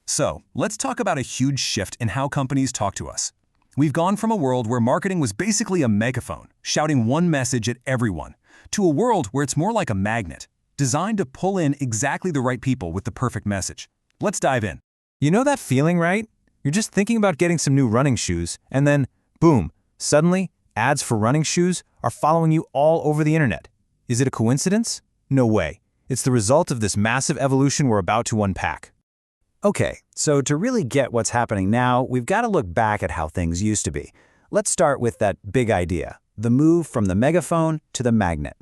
So, let's talk about a huge shift in how companies talk to us. We've gone from a world where marketing was basically a megaphone, shouting one message at everyone, to a world where it's more like a magnet, designed to pull in exactly the right people with the perfect message. Let's dive in. You know that feeling, right? You're just thinking about getting some new running shoes, and then, boom, suddenly, ads for running shoes are following you all over the internet. Is it a coincidence? No way. It's the result of this massive evolution we're about to unpack. Okay, so to really get what's happening now, we've got to look back at how things used to be. Let's start with that big idea, the move from the megaphone to the magnet.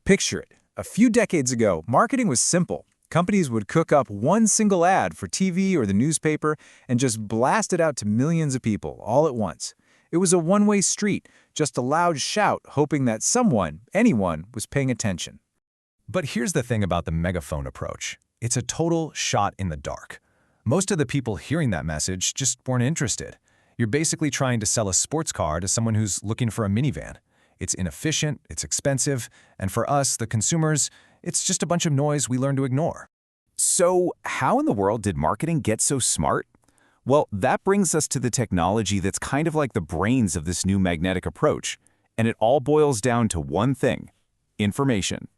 Picture it. A few decades ago, marketing was simple. Companies would cook up one single ad for TV or the newspaper and just blast it out to millions of people all at once. It was a one-way street, just a loud shout hoping that someone, anyone, was paying attention. But here's the thing about the megaphone approach. It's a total shot in the dark. Most of the people hearing that message just weren't interested. You're basically trying to sell a sports car to someone who's looking for a minivan. It's inefficient, it's expensive, and for us, the consumers, it's just a bunch of noise we learn to ignore. So, how in the world did marketing get so smart? Well, that brings us to the technology that's kind of like the brains of this new magnetic approach. And it all boils down to one thing: information.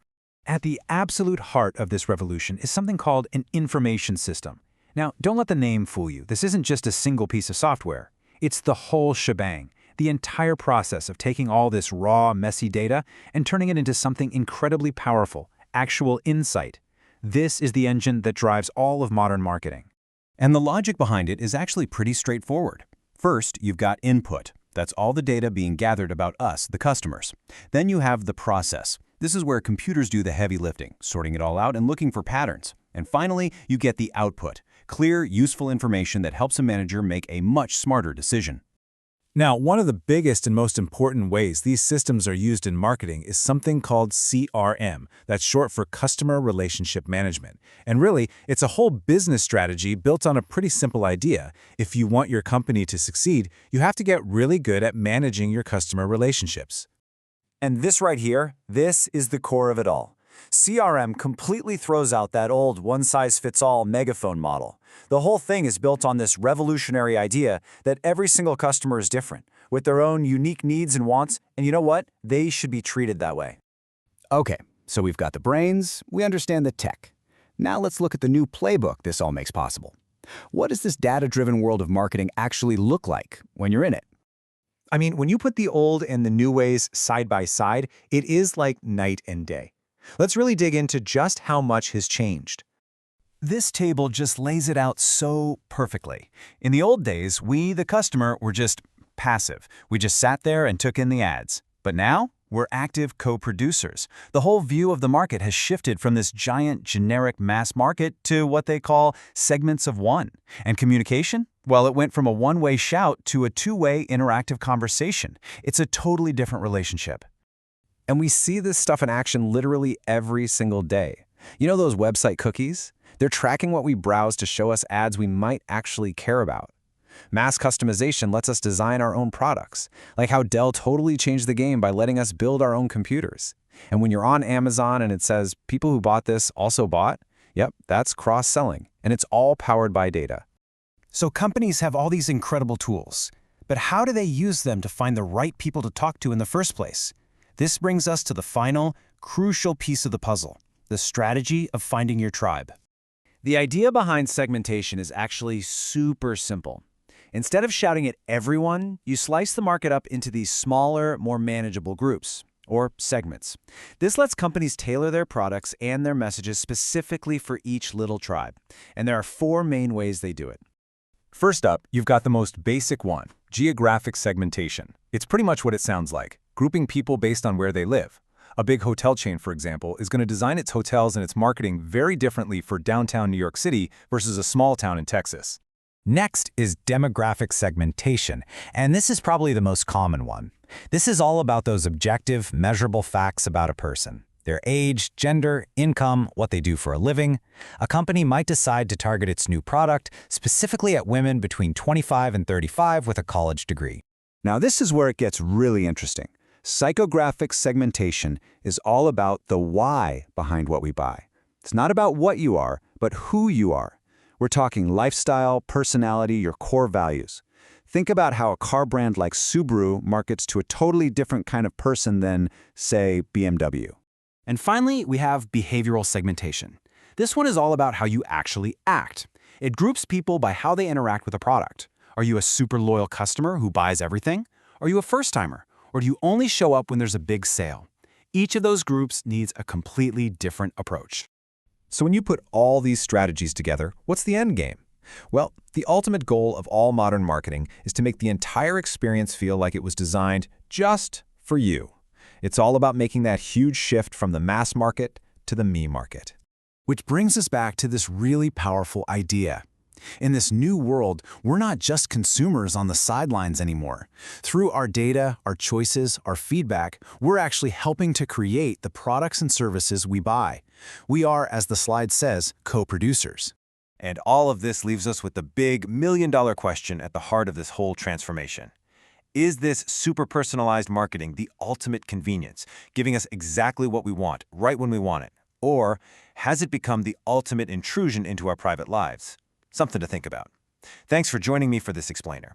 At the absolute heart of this revolution is something called an information system. Now, don't let the name fool you. This isn't just a single piece of software. It's the whole shebang, the entire process of taking all this raw, messy data and turning it into something incredibly powerful, actual insight. This is the engine that drives all of modern marketing. And the logic behind it is actually pretty straightforward. First, you've got input. That's all the data being gathered about us, the customers. Then you have the process. This is where computers do the heavy lifting, sorting it all out and looking for patterns. And finally, you get the output, clear, useful information that helps a manager make a much smarter decision. Now, one of the biggest and most important ways these systems are used in marketing is something called CRM. That's short for Customer Relationship Management. And really, it's a whole business strategy built on a pretty simple idea. If you want your company to succeed, you have to get really good at managing your customer relationships. And this right here, this is the core of it all. CRM completely throws out that old one-size-fits-all megaphone model. The whole thing is built on this revolutionary idea that every single customer is different, with their own unique needs and wants, and you know what? They should be treated that way. Okay, so we've got the brains, we understand the tech. Now let's look at the new playbook this all makes possible. What does this data-driven world of marketing actually look like when you're in it? I mean, when you put the old and the new ways side by side, it is like night and day. Let's really dig into just how much has changed. This table just lays it out so perfectly. In the old days, we, the customer, were just passive. We just sat there and took in the ads. But now, we're active co-producers. The whole view of the market has shifted from this giant generic mass market to what they call segments of one. And communication? Well, it went from a one-way shout to a two-way interactive conversation. It's a totally different relationship. And we see this stuff in action literally every single day. You know those website cookies? They're tracking what we browse to show us ads we might actually care about. Mass customization lets us design our own products, like how Dell totally changed the game by letting us build our own computers. And when you're on Amazon and it says, people who bought this also bought, yep, that's cross-selling, and it's all powered by data. So companies have all these incredible tools, but how do they use them to find the right people to talk to in the first place? This brings us to the final, crucial piece of the puzzle, the strategy of finding your tribe. The idea behind segmentation is actually super simple. Instead of shouting at everyone, you slice the market up into these smaller, more manageable groups, or segments. This lets companies tailor their products and their messages specifically for each little tribe. And there are 4 main ways they do it. First up, you've got the most basic one, geographic segmentation. It's pretty much what it sounds like, grouping people based on where they live. A big hotel chain, for example, is going to design its hotels and its marketing very differently for downtown New York City versus a small town in Texas. Next is demographic segmentation, and this is probably the most common one. This is all about those objective, measurable facts about a person. Their age, gender, income, what they do for a living. A company might decide to target its new product specifically at women between 25 and 35 with a college degree. Now this is where it gets really interesting. Psychographic segmentation is all about the why behind what we buy. It's not about what you are, but who you are. We're talking lifestyle, personality, your core values. Think about how a car brand like Subaru markets to a totally different kind of person than, say, BMW. And finally, we have behavioral segmentation. This one is all about how you actually act. It groups people by how they interact with a product. Are you a super loyal customer who buys everything? Are you a first-timer? Or do you only show up when there's a big sale? Each of those groups needs a completely different approach. So when you put all these strategies together, what's the end game? Well, the ultimate goal of all modern marketing is to make the entire experience feel like it was designed just for you. It's all about making that huge shift from the mass market to the me market. Which brings us back to this really powerful idea. In this new world, we're not just consumers on the sidelines anymore. Through our data, our choices, our feedback, we're actually helping to create the products and services we buy. We are, as the slide says, co-producers. And all of this leaves us with the big million-dollar question at the heart of this whole transformation. Is this super personalized marketing the ultimate convenience, giving us exactly what we want, right when we want it? Or has it become the ultimate intrusion into our private lives? Something to think about. Thanks for joining me for this explainer.